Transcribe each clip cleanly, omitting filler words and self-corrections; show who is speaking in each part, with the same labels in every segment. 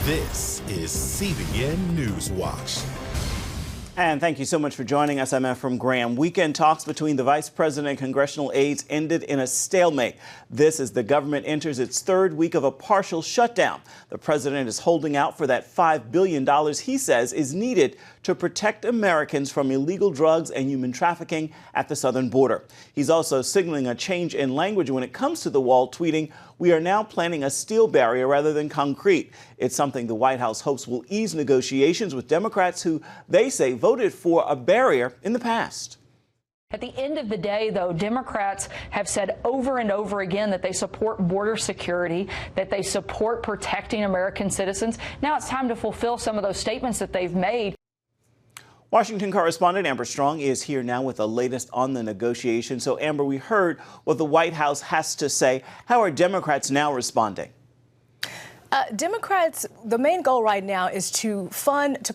Speaker 1: This is CBN NewsWatch.
Speaker 2: And thank you so much for joining us. I'm Ephraim Graham. Weekend talks between the vice president and congressional aides ended in a stalemate. This as the government enters its third week of a partial shutdown. The president is holding out for that $5 billion he says is needed to protect Americans from illegal drugs and human trafficking at the southern border. He's also signaling a change in language when it comes to the wall, tweeting, "We are now planning a steel barrier rather than concrete." It's something the White House hopes will ease negotiations with Democrats who they say voted for a barrier in the past.
Speaker 3: At the end of the day, though, Democrats have said over and over again that they support border security, that they support protecting American citizens. Now it's time to fulfill some of those statements that they've made.
Speaker 2: Washington correspondent Amber Strong is here now with the latest on the negotiation. So, Amber, we heard what the White House has to say. How are Democrats now responding?
Speaker 4: Democrats, the main goal right now is to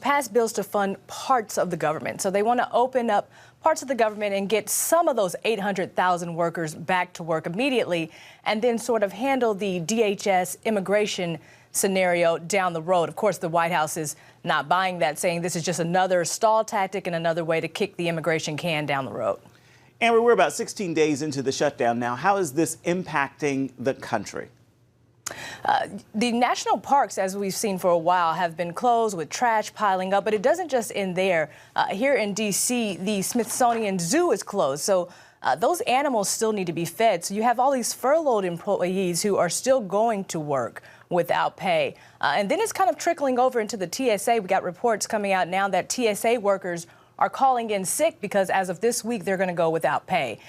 Speaker 4: pass bills to fund parts of the government. So they want to open up parts of the government and get some of those 800,000 workers back to work immediately, and then sort of handle the DHS immigration scenario down the road. Of course, the White House is not buying that, saying this is just another stall tactic and another way to kick the immigration can down the road.
Speaker 2: Amber, we're about 16 days into the shutdown now. How is this impacting the country?
Speaker 4: The national parks, as we've seen for a while, have been closed with trash piling up, but it doesn't just end there. Here in D.C., the Smithsonian Zoo is closed, so those animals still need to be fed. So you have all these furloughed employees who are still going to work without pay. And then it's kind of trickling over into the TSA. We got reports coming out now that TSA workers are calling in sick because as of this week, they're going to go without pay.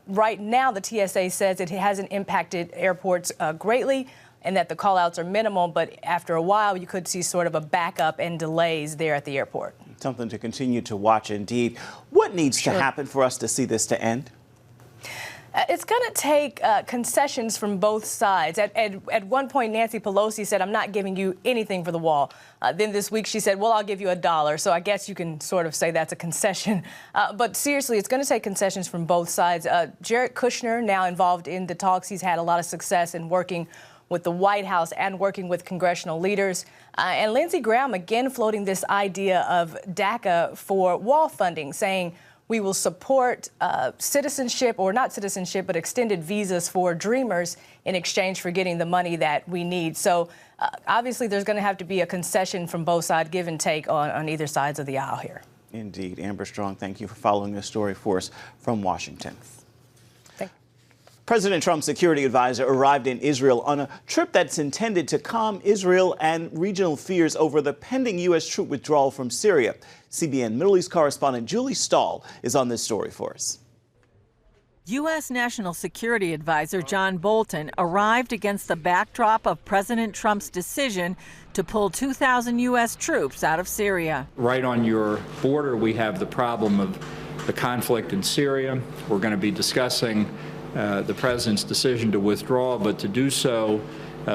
Speaker 4: Right now, the TSA says it hasn't impacted airports greatly and that the call-outs are minimal, but after a while, you could see sort of a backup and delays there at the airport.
Speaker 2: Something to continue to watch, indeed. What needs to happen for us to see this to end?
Speaker 4: It's going to take concessions from both sides. At one point, Nancy Pelosi said, "I'm not giving you anything for the wall." Then this week she said, "Well, I'll give you $1." So I guess you can sort of say that's a concession. But seriously, it's going to take concessions from both sides. Jared Kushner, now involved in the talks, he's had a lot of success in working with the White House and working with congressional leaders. And Lindsey Graham, again, floating this idea of DACA for wall funding, saying, we will support citizenship, or not citizenship, but extended visas for dreamers in exchange for getting the money that we need. So obviously there's going to have to be a concession from both sides, give and take on either sides of the aisle here.
Speaker 2: Indeed. Amber Strong, thank you for following this story for us from Washington. President Trump's security advisor arrived in Israel on a trip that's intended to calm Israel and regional fears over the pending U.S. troop withdrawal from Syria. CBN Middle East correspondent Julie Stahl is on this story for us.
Speaker 5: U.S. National Security Advisor John Bolton arrived against the backdrop of President Trump's decision to pull 2,000 U.S. troops out of Syria.
Speaker 6: Right on your border, we have the problem of the conflict in Syria. We're going to be discussing the president's decision to withdraw, but to do so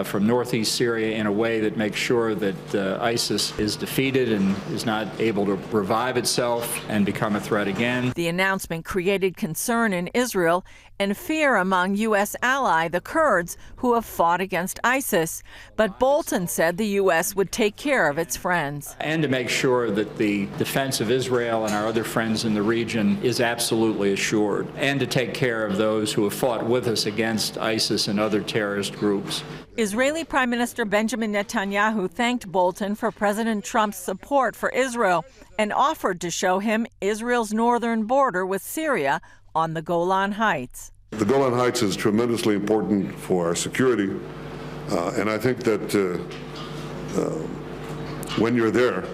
Speaker 6: from northeast Syria in a way that makes sure that ISIS is defeated and is not able to revive itself and become a threat again.
Speaker 5: The announcement created concern in Israel and fear among U.S. ally, the Kurds, who have fought against ISIS. But Bolton said the U.S. would take care of its friends.
Speaker 6: And to make sure that the defense of Israel and our other friends in the region is absolutely assured. And to take care of those who have fought with us against ISIS and other terrorist groups.
Speaker 5: Israeli Prime Minister Benjamin Netanyahu thanked Bolton for President Trump's support for Israel and offered to show him Israel's northern border with Syria on the Golan Heights.
Speaker 7: The Golan Heights is tremendously important for our security, and I think that when you're there,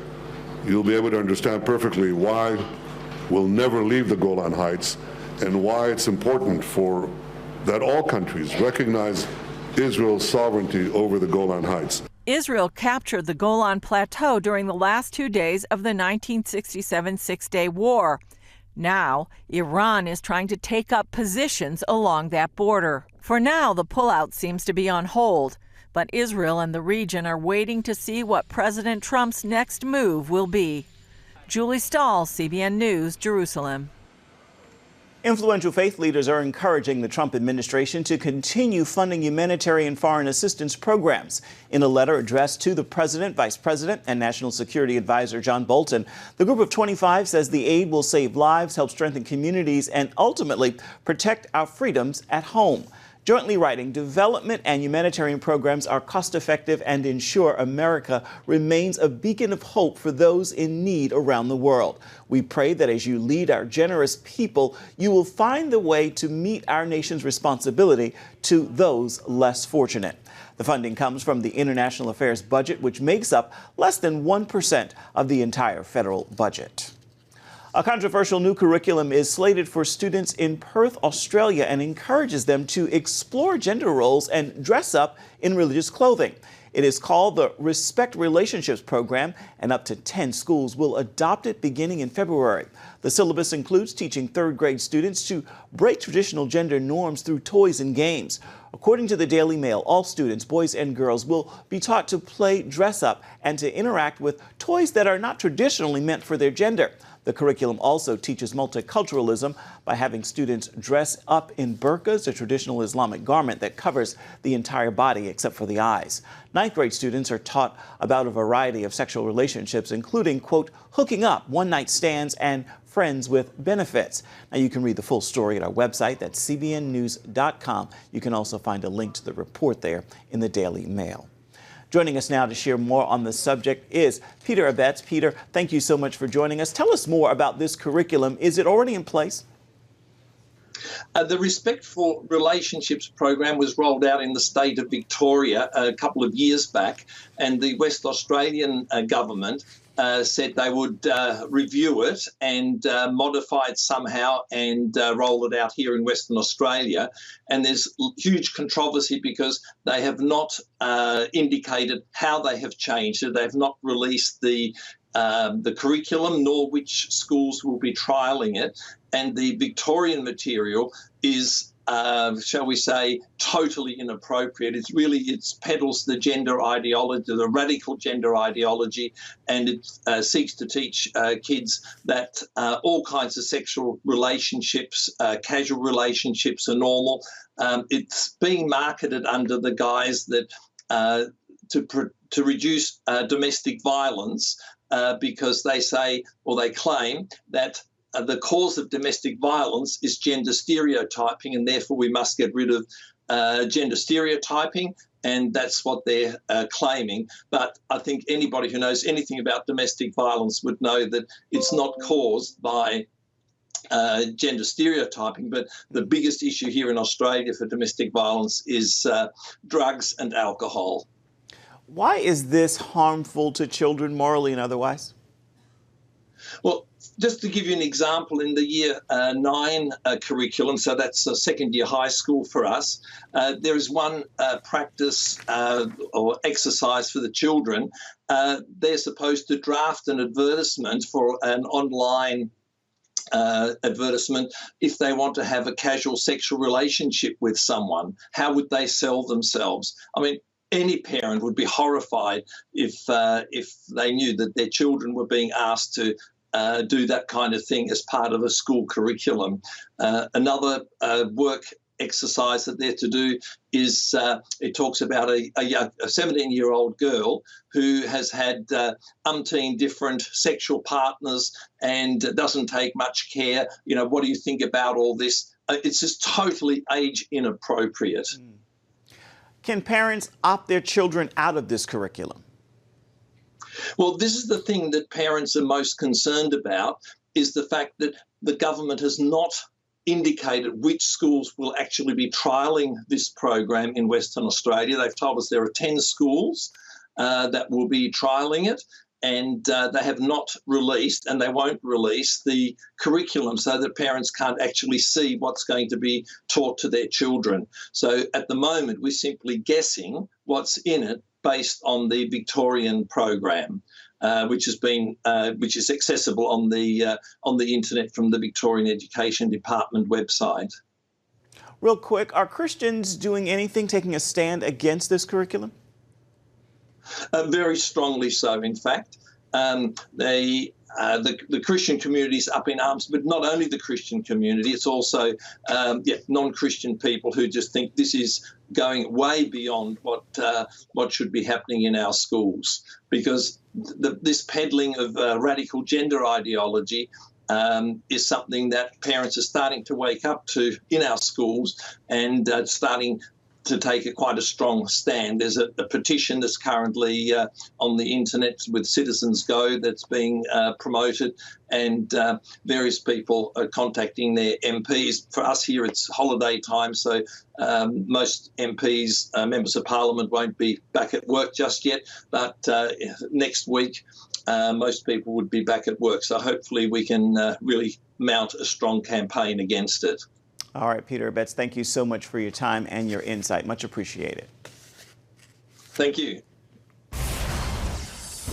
Speaker 7: you'll be able to understand perfectly why we'll never leave the Golan Heights and why it's important for that all countries recognize Israel's sovereignty over the Golan Heights.
Speaker 5: Israel captured the Golan Plateau during the last 2 days of the 1967 Six-Day War. Now, Iran is trying to take up positions along that border. For now, the pullout seems to be on hold, but Israel and the region are waiting to see what President Trump's next move will be. Julie Stahl, CBN News, Jerusalem.
Speaker 2: Influential faith leaders are encouraging the Trump administration to continue funding humanitarian foreign assistance programs. In a letter addressed to the president, vice president, and national security advisor John Bolton, the group of 25 says the aid will save lives, help strengthen communities, and ultimately protect our freedoms at home. Jointly writing, development and humanitarian programs are cost-effective and ensure America remains a beacon of hope for those in need around the world. We pray that as you lead our generous people, you will find the way to meet our nation's responsibility to those less fortunate. The funding comes from the International Affairs budget, which makes up less than 1% of the entire federal budget. A controversial new curriculum is slated for students in Perth, Australia, and encourages them to explore gender roles and dress up in religious clothing. It is called the Respect Relationships Program, and up to 10 schools will adopt it beginning in February. The syllabus includes teaching third-grade students to break traditional gender norms through toys and games. According to the Daily Mail, all students, boys and girls, will be taught to play dress-up and to interact with toys that are not traditionally meant for their gender. The curriculum also teaches multiculturalism by having students dress up in burqas, a traditional Islamic garment that covers the entire body except for the eyes. Ninth grade students are taught about a variety of sexual relationships, including, quote, hooking up, one-night stands, and friends with benefits. Now, you can read the full story at our website. That's cbnnews.com. You can also find a link to the report there in the Daily Mail. Joining us now to share more on the subject is Peter Abetz. Peter, thank you so much for joining us. Tell us more about this curriculum. Is it already in place?
Speaker 8: The Respectful Relationships program was rolled out in the state of Victoria a couple of years back, and the West Australian government said they would review it and modify it somehow and roll it out here in Western Australia. And there's huge controversy because they have not indicated how they have changed it. They have not released the curriculum, nor which schools will be trialling it. And the Victorian material is, shall we say, totally inappropriate. It peddles the gender ideology, the radical gender ideology, and it seeks to teach kids that all kinds of sexual relationships, casual relationships are normal. It's being marketed under the guise that to reduce domestic violence because they say, or they claim, that the cause of domestic violence is gender stereotyping, and therefore we must get rid of gender stereotyping, and that's what they're claiming. But I think anybody who knows anything about domestic violence would know that it's not caused by gender stereotyping, but the biggest issue here in Australia for domestic violence is drugs and alcohol.
Speaker 2: Why is this harmful to children morally and otherwise?
Speaker 8: Well, just to give you an example, in the Year 9 curriculum, so that's a second-year high school for us, there is one practice or exercise for the children. They're supposed to draft an advertisement for an online advertisement if they want to have a casual sexual relationship with someone. How would they sell themselves? I mean, any parent would be horrified if they knew that their children were being asked to do that kind of thing as part of a school curriculum. Another work exercise that they're to do is it talks about a 17-year-old girl who has had umpteen different sexual partners and doesn't take much care. You know, what do you think about all this? It's just totally age inappropriate.
Speaker 2: Can parents opt their children out of this curriculum?
Speaker 8: Well, this is the thing that parents are most concerned about, is the fact that the government has not indicated which schools will actually be trialling this program in Western Australia. They've told us there are 10 schools that will be trialling it, and they have not released, and they won't release, the curriculum so that parents can't actually see what's going to be taught to their children. So at the moment, we're simply guessing what's in it based on the Victorian program, which is accessible on the internet from the Victorian Education Department website.
Speaker 2: Real quick, are Christians doing anything, taking a stand against this curriculum?
Speaker 8: Very strongly so, in fact. the Christian community is up in arms, but not only the Christian community, it's also non-Christian people who just think this is going way beyond what should be happening in our schools, because this peddling of radical gender ideology is something that parents are starting to wake up to in our schools and starting to take quite a strong stand. There's a petition that's currently on the internet with Citizens Go that's being promoted, and various people are contacting their MPs. For us here, it's holiday time, so most MPs, members of Parliament, won't be back at work just yet, but next week most people would be back at work. So hopefully we can really mount a strong campaign against it.
Speaker 2: All right, Peter Abetz, thank you so much for your time and your insight. Much appreciated.
Speaker 8: Thank you.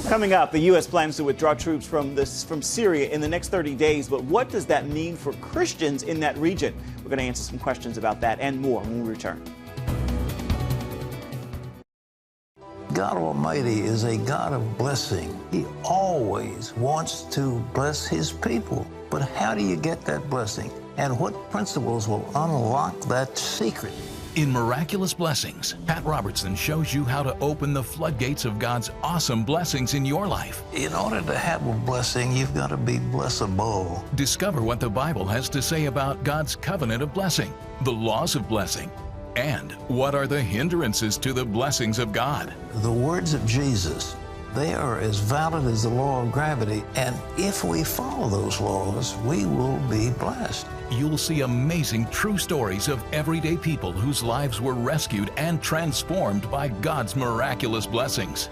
Speaker 2: Coming up, the U.S. plans to withdraw troops from Syria in the next 30 days. But what does that mean for Christians in that region? We're going to answer some questions about that and more when we return.
Speaker 9: God Almighty is a God of blessing. He always wants to bless His people. But how do you get that blessing? And what principles will unlock that secret?
Speaker 10: In Miraculous Blessings, Pat Robertson shows you how to open the floodgates of God's awesome blessings in your life.
Speaker 9: In order to have a blessing, you've got to be blessable.
Speaker 10: Discover what the Bible has to say about God's covenant of blessing, the laws of blessing, and what are the hindrances to the blessings of God.
Speaker 9: The words of Jesus, they are as valid as the law of gravity, and if we follow those laws, we will be blessed.
Speaker 10: You'll see amazing true stories of everyday people whose lives were rescued and transformed by God's miraculous blessings.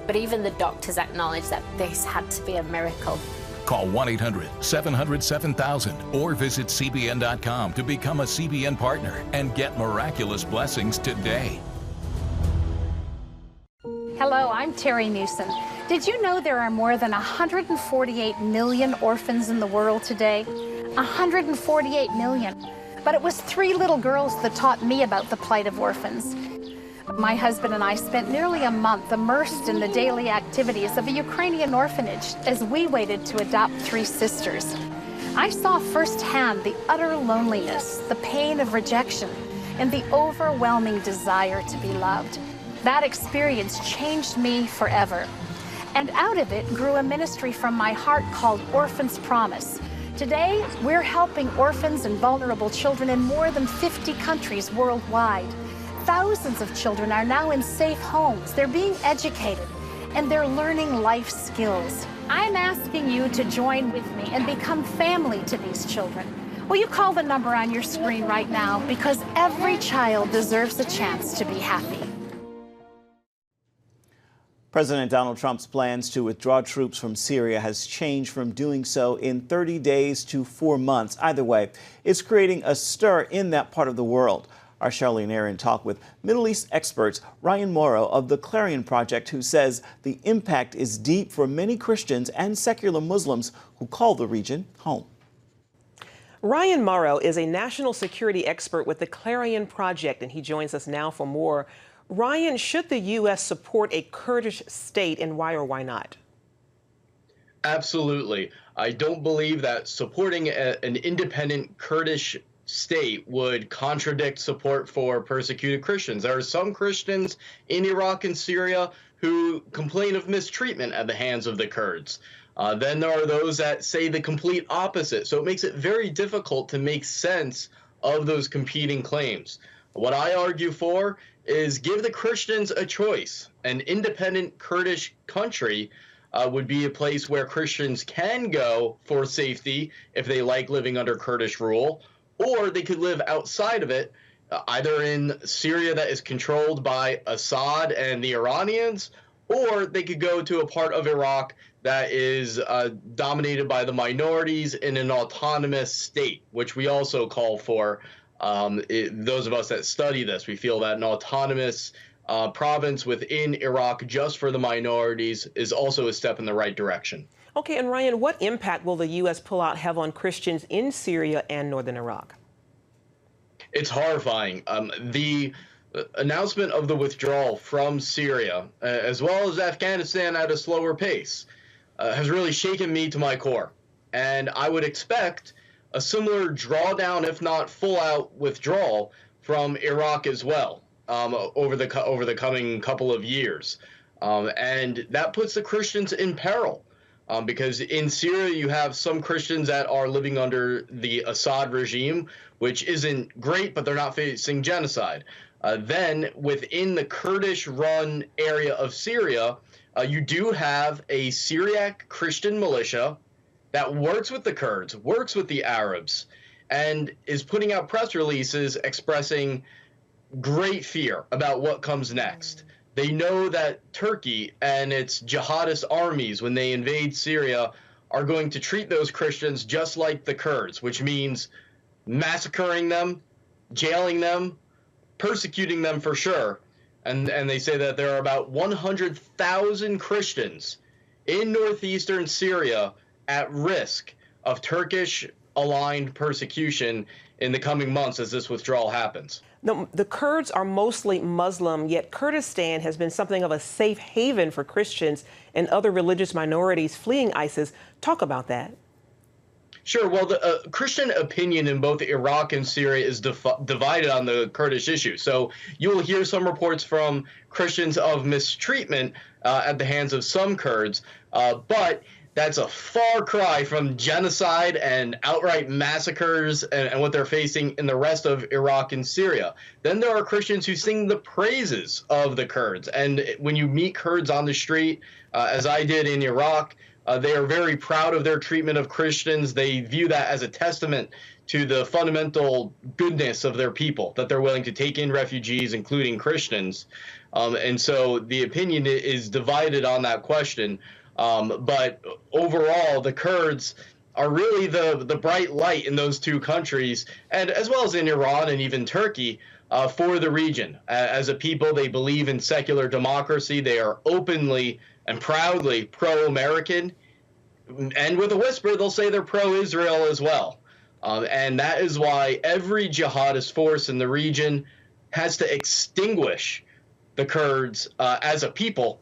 Speaker 11: But even the doctors acknowledge that this had to be a miracle.
Speaker 10: Call 1-800-700-7000 or visit CBN.com to become a CBN partner and get miraculous blessings today.
Speaker 12: Hello, I'm Terry Newsom. Did you know there are more than 148 million orphans in the world today? 148 million. But it was 3 little girls that taught me about the plight of orphans. My husband and I spent nearly a month immersed in the daily activities of a Ukrainian orphanage as we waited to adopt 3 sisters. I saw firsthand the utter loneliness, the pain of rejection, and the overwhelming desire to be loved. That experience changed me forever. And out of it grew a ministry from my heart called Orphans Promise. Today, we're helping orphans and vulnerable children in more than 50 countries worldwide. Thousands of children are now in safe homes. They're being educated, and they're learning life skills. I'm asking you to join with me and become family to these children. Will you call the number on your screen right now? Because every child deserves a chance to be happy.
Speaker 2: President Donald Trump's plans to withdraw troops from Syria has changed from doing so in 30 days to 4 months. Either way, it's creating a stir in that part of the world. Our Charlene Aaron talked with Middle East experts Ryan Morrow of the Clarion Project, who says the impact is deep for many Christians and secular Muslims who call the region home.
Speaker 13: Ryan Morrow is a national security expert with the Clarion Project, and he joins us now for more. Ryan, should the U.S. support a Kurdish state, and why or why not?
Speaker 14: Absolutely. I don't believe that supporting an independent Kurdish state would contradict support for persecuted Christians. There are some Christians in Iraq and Syria who complain of mistreatment at the hands of the Kurds. Then there are those that say the complete opposite. So it makes it very difficult to make sense of those competing claims. What I argue for is give the Christians a choice. An independent Kurdish country would be a place where Christians can go for safety if they like living under Kurdish rule, or they could live outside of it, either in Syria that is controlled by Assad and the Iranians, or they could go to a part of Iraq that is dominated by the minorities in an autonomous state, which we also call for. Those of us that study this, we feel that an autonomous province within Iraq just for the minorities is also a step in the right direction.
Speaker 13: Okay, and Ryan, what impact will the U.S. pullout have on Christians in Syria and northern Iraq?
Speaker 14: It's horrifying. The announcement of the withdrawal from Syria, as well as Afghanistan at a slower pace, has really shaken me to my core. And I would expect a similar drawdown, if not full-out withdrawal, from Iraq as well over the coming couple of years. And that puts the Christians in peril. Because in Syria, you have some Christians that are living under the Assad regime, which isn't great, but they're not facing genocide. Then within the Kurdish-run area of Syria, you do have a Syriac Christian militia that works with the Kurds, works with the Arabs, and is putting out press releases expressing great fear about what comes next. They know that Turkey and its jihadist armies, when they invade Syria, are going to treat those Christians just like the Kurds, which means massacring them, jailing them, persecuting them for sure. And they say that there are about 100,000 Christians in northeastern Syria at risk of Turkish-aligned persecution in the coming months as this withdrawal happens.
Speaker 13: The Kurds are mostly Muslim, yet Kurdistan has been something of a safe haven for Christians and other religious minorities fleeing ISIS. Talk about that.
Speaker 14: Sure. Well, the Christian opinion in both Iraq and Syria is divided on the Kurdish issue. So you will hear some reports from Christians of mistreatment at the hands of some Kurds, but that's a far cry from genocide and outright massacres and what they're facing in the rest of Iraq and Syria. Then there are Christians who sing the praises of the Kurds. And when you meet Kurds on the street, as I did in Iraq, they are very proud of their treatment of Christians. They view that as a testament to the fundamental goodness of their people, that they're willing to take in refugees, including Christians. And so the opinion is divided on that question. But overall, the Kurds are really the bright light in those two countries, and as well as in Iran and even Turkey, for the region. As a people, they believe in secular democracy. They are openly and proudly pro-American, and with a whisper, they'll say they're pro-Israel as well. And that is why every jihadist force in the region has to extinguish the Kurds as a people.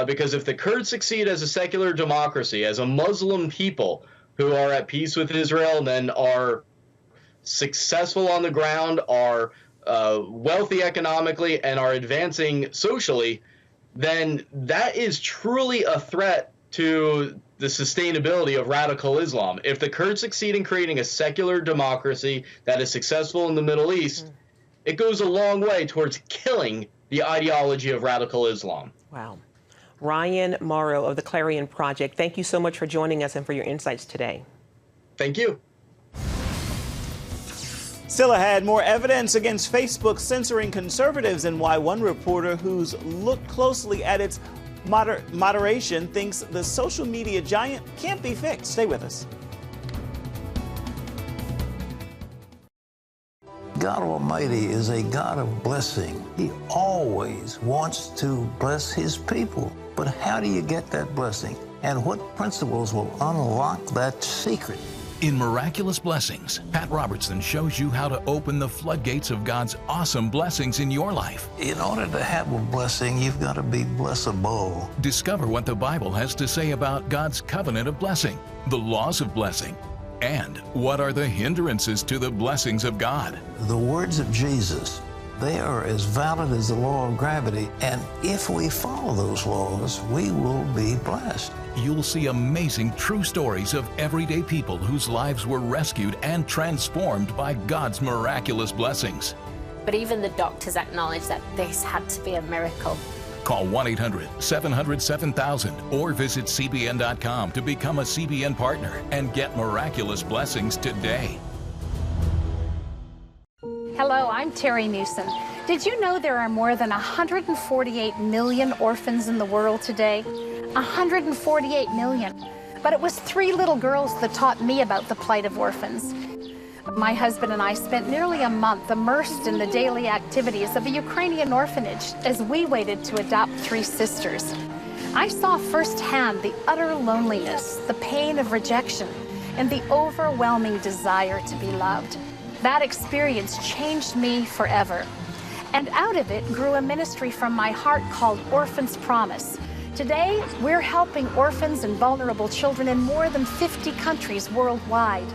Speaker 14: Because if the Kurds succeed as a secular democracy, as a Muslim people who are at peace with Israel, then are successful on the ground, are wealthy economically, and are advancing socially, then that is truly a threat to the sustainability of radical Islam. If the Kurds succeed in creating a secular democracy that is successful in the Middle East, it goes a long way towards killing the ideology of radical Islam.
Speaker 13: Wow. Ryan Morrow of the Clarion Project, thank you so much for joining us and for your insights today.
Speaker 14: Thank you.
Speaker 2: Still ahead, more evidence against Facebook censoring conservatives and why one reporter who's looked closely at its moderation thinks the social media giant can't be fixed. Stay with us.
Speaker 9: God Almighty is a God of blessing. He always wants to bless his people. But how do you get that blessing? And what principles will unlock that secret?
Speaker 10: In Miraculous Blessings, Pat Robertson shows you how to open the floodgates of God's awesome blessings in your life.
Speaker 9: In order to have a blessing, you've got to be blessable.
Speaker 10: Discover what the Bible has to say about God's covenant of blessing, the laws of blessing, and what are the hindrances to the blessings of God.
Speaker 9: The words of Jesus, they are as valid as the law of gravity, and if we follow those laws, we will be blessed.
Speaker 10: You'll see amazing true stories of everyday people whose lives were rescued and transformed by God's miraculous blessings.
Speaker 11: But even the doctors acknowledge that this had to be a miracle.
Speaker 10: Call 1-800-700-7000 or visit CBN.com to become a CBN partner and get miraculous blessings today.
Speaker 12: Hello, I'm Terry Newsom. Did you know there are more than 148 million orphans in the world today? 148 million. But it was 3 little girls that taught me about the plight of orphans. My husband and I spent nearly a month immersed in the daily activities of a Ukrainian orphanage as we waited to adopt 3 sisters. I saw firsthand the utter loneliness, the pain of rejection, and the overwhelming desire to be loved. That experience changed me forever. And out of it grew a ministry from my heart called Orphan's Promise, Today, we're helping orphans and vulnerable children in more than 50 countries worldwide.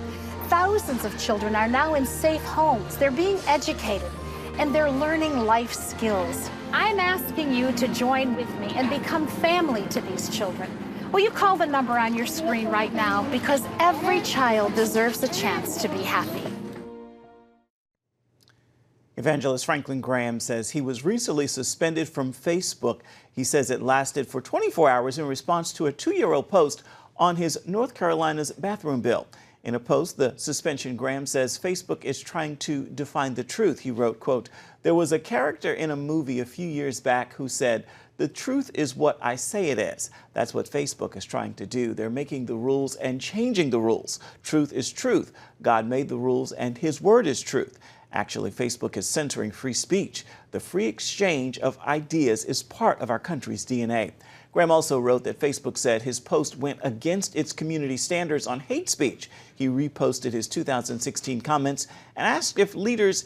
Speaker 12: Thousands of children are now in safe homes. They're being educated, and they're learning life skills. I'm asking you to join with me and become family to these children. Will you call the number on your screen right now? Because every child deserves a chance to be happy.
Speaker 2: Evangelist Franklin Graham says he was recently suspended from Facebook. He says it lasted for 24 hours in response to a 2-year-old post on his North Carolina's bathroom bill. In a post, the suspension, Graham says Facebook is trying to define the truth. He wrote, quote, "There was a character in a movie a few years back who said, 'The truth is what I say it is.' That's what Facebook is trying to do. They're making the rules and changing the rules. Truth is truth. God made the rules and his word is truth. Actually, Facebook is censoring free speech. The free exchange of ideas is part of our country's DNA." Graham also wrote that Facebook said his post went against its community standards on hate speech. He reposted his 2016 comments and asked leaders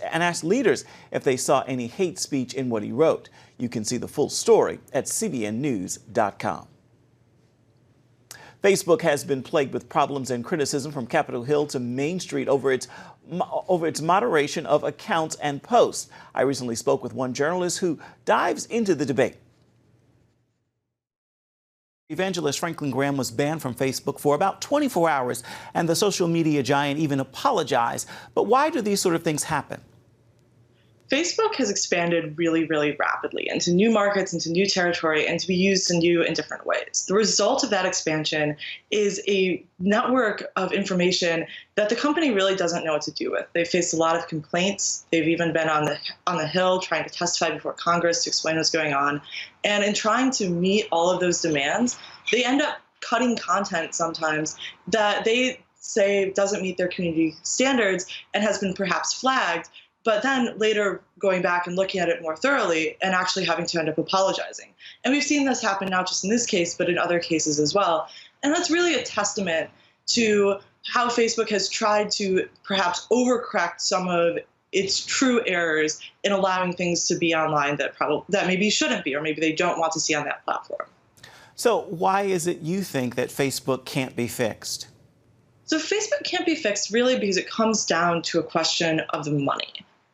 Speaker 2: if they saw any hate speech in what he wrote. You can see the full story at cbnnews.com. Facebook has been plagued with problems and criticism from Capitol Hill to Main Street over its moderation of accounts and posts. I recently spoke with one journalist who dives into the debate. Evangelist Franklin Graham was banned from Facebook for about 24 hours, and the social media giant even apologized. But why do these sort of things happen?
Speaker 15: Facebook has expanded really, really rapidly into new markets, into new territory, and to be used in new and different ways. The result of that expansion is a network of information that the company really doesn't know what to do with. They've faced a lot of complaints. They've even been on the Hill trying to testify before Congress to explain what's going on. And in trying to meet all of those demands, they end up cutting content sometimes that they say doesn't meet their community standards and has been perhaps flagged, but then later going back and looking at it more thoroughly and actually having to end up apologizing. And we've seen this happen not just in this case, but in other cases as well. And that's really a testament to how Facebook has tried to perhaps overcorrect some of its true errors in allowing things to be online that maybe shouldn't be, or maybe they don't want to see on that platform.
Speaker 2: So why is it you think that Facebook can't be fixed?
Speaker 15: So Facebook can't be fixed really because it comes down to a question of the money.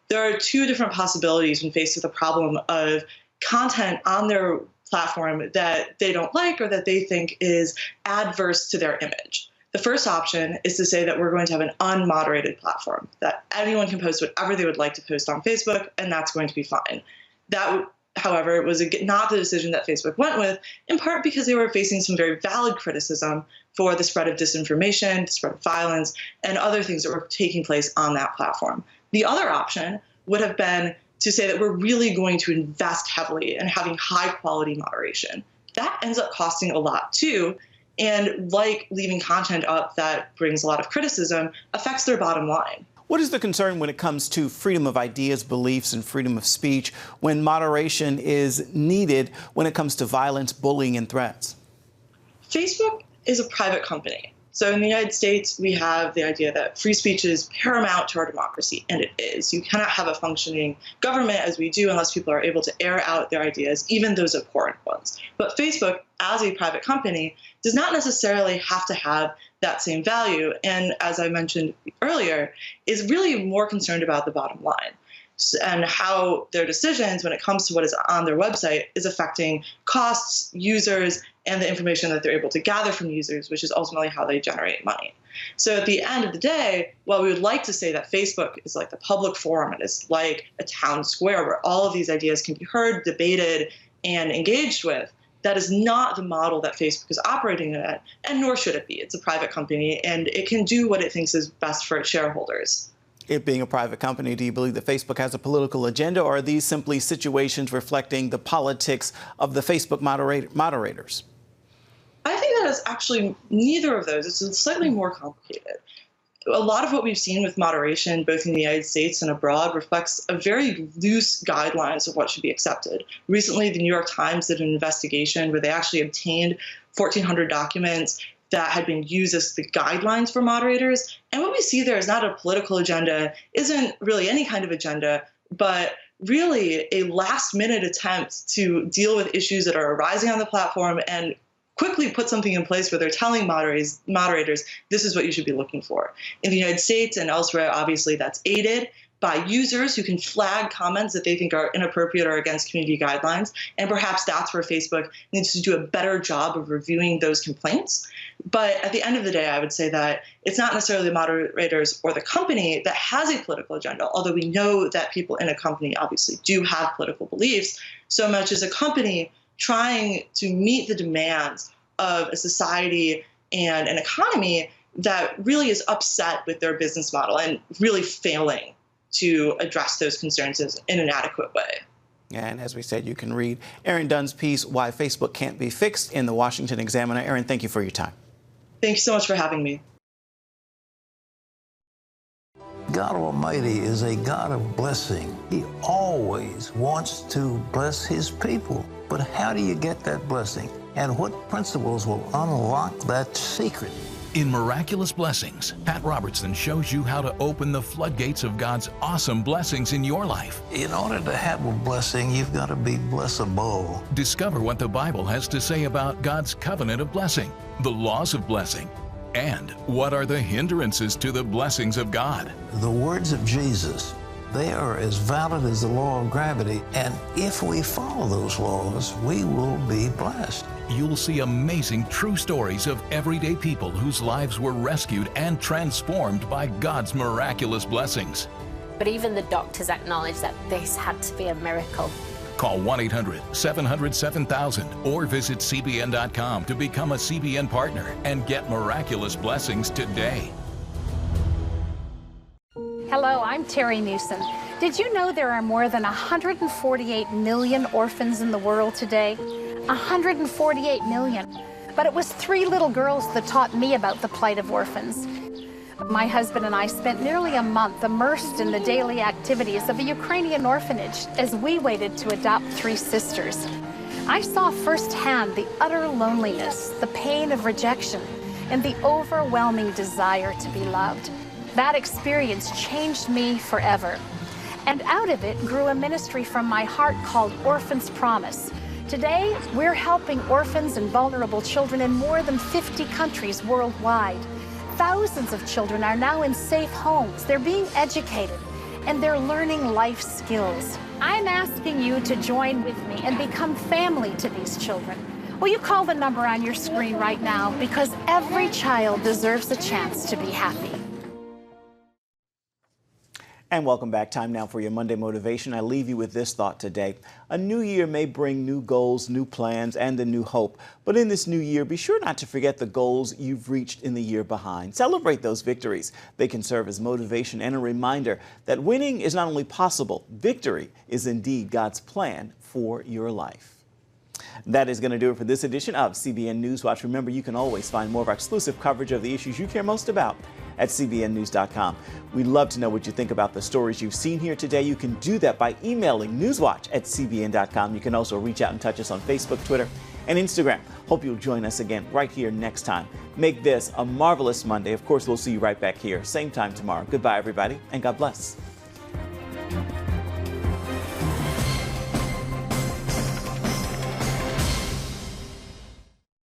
Speaker 15: There are two different possibilities when faced with a problem of content on their platform that they don't like or that they think is adverse to their image. The first option is to say that we're going to have an unmoderated platform, that anyone can post whatever they would like to post on Facebook, and that's going to be fine. That, however, was not the decision that Facebook went with, in part because they were facing some very valid criticism for the spread of disinformation, the spread of violence, and other things that were taking place on that platform. The other option would have been to say that we're really going to invest heavily in having high quality moderation. That ends up costing a lot too. And like leaving content up that brings a lot of criticism affects their bottom line.
Speaker 2: What is the concern when it comes to freedom of ideas, beliefs, and freedom of speech when moderation is needed when it comes to violence, bullying, and threats?
Speaker 15: Facebook is a private company. So in the United States, we have the idea that free speech is paramount to our democracy, and it is. You cannot have a functioning government as we do unless people are able to air out their ideas, even those abhorrent ones. But Facebook, as a private company, does not necessarily have to have that same value, and as I mentioned earlier, is really more concerned about the bottom line and how their decisions when it comes to what is on their website is affecting costs, users, and the information that they're able to gather from users, which is ultimately how they generate money. So at the end of the day, while we would like to say that Facebook is like the public forum, it is like a town square where all of these ideas can be heard, debated, and engaged with, that is not the model that Facebook is operating at, and nor should it be. It's a private company, and it can do what it thinks is best for its shareholders.
Speaker 2: It being a private company, do you believe that Facebook has a political agenda, or are these simply situations reflecting the politics of the Facebook moderators?
Speaker 15: I think that is actually neither of those. It's slightly more complicated. A lot of what we've seen with moderation, both in the United States and abroad, reflects a very loose guidelines of what should be accepted. Recently, the New York Times did an investigation where they actually obtained 1,400 documents that had been used as the guidelines for moderators. And what we see there is not a political agenda, isn't really any kind of agenda, but really a last-minute attempt to deal with issues that are arising on the platform and quickly put something in place where they're telling moderators, this is what you should be looking for. In the United States and elsewhere, obviously that's aided by users who can flag comments that they think are inappropriate or against community guidelines. And perhaps that's where Facebook needs to do a better job of reviewing those complaints. But at the end of the day, I would say that it's not necessarily the moderators or the company that has a political agenda, although we know that people in a company obviously do have political beliefs, so much as a company trying to meet the demands of a society and an economy that really is upset with their business model and really failing to address those concerns in an adequate way.
Speaker 2: And as we said, you can read Erin Dunn's piece, Why Facebook Can't Be Fixed, in the Washington Examiner. Erin, thank you for your time.
Speaker 15: Thank you so much for having me.
Speaker 9: God Almighty is a God of blessing. He always wants to bless his people. But how do you get that blessing? And what principles will unlock that secret?
Speaker 10: In Miraculous Blessings, Pat Robertson shows you how to open the floodgates of God's awesome blessings in your life.
Speaker 9: In order to have a blessing, you've got to be blessable.
Speaker 10: Discover what the Bible has to say about God's covenant of blessing, the laws of blessing, and what are the hindrances to the blessings of God.
Speaker 9: The words of Jesus, they are as valid as the law of gravity, and if we follow those laws, we will be blessed.
Speaker 10: You'll see amazing true stories of everyday people whose lives were rescued and transformed by God's miraculous blessings.
Speaker 11: But even the doctors acknowledge that this had to be a miracle.
Speaker 10: Call 1-800-700-7000 or visit CBN.com to become a CBN partner and get miraculous blessings today.
Speaker 12: Hello, I'm Terry Newsom. Did you know there are more than 148 million orphans in the world today? 148 million. But it was 3 little girls that taught me about the plight of orphans. My husband and I spent nearly a month immersed in the daily activities of a Ukrainian orphanage as we waited to adopt 3 sisters. I saw firsthand the utter loneliness, the pain of rejection, and the overwhelming desire to be loved. That experience changed me forever. And out of it grew a ministry from my heart called Orphans Promise. Today, we're helping orphans and vulnerable children in more than 50 countries worldwide. Thousands of children are now in safe homes. They're being educated, and they're learning life skills. I'm asking you to join with me and become family to these children. Will you call the number on your screen right now? Because every child deserves a chance to be happy.
Speaker 2: And welcome back. Time now for your Monday Motivation. I leave you with this thought today. A new year may bring new goals, new plans, and a new hope. But in this new year, be sure not to forget the goals you've reached in the year behind. Celebrate those victories. They can serve as motivation and a reminder that winning is not only possible, victory is indeed God's plan for your life. That is going to do it for this edition of CBN NewsWatch. Remember, you can always find more of our exclusive coverage of the issues you care most about at CBNnews.com. We'd love to know what you think about the stories you've seen here today. You can do that by emailing newswatch@cbn.com. You can also reach out and touch us on Facebook, Twitter, and Instagram. Hope you'll join us again right here next time. Make this a marvelous Monday. Of course, we'll see you right back here, same time tomorrow. Goodbye, everybody, and God bless.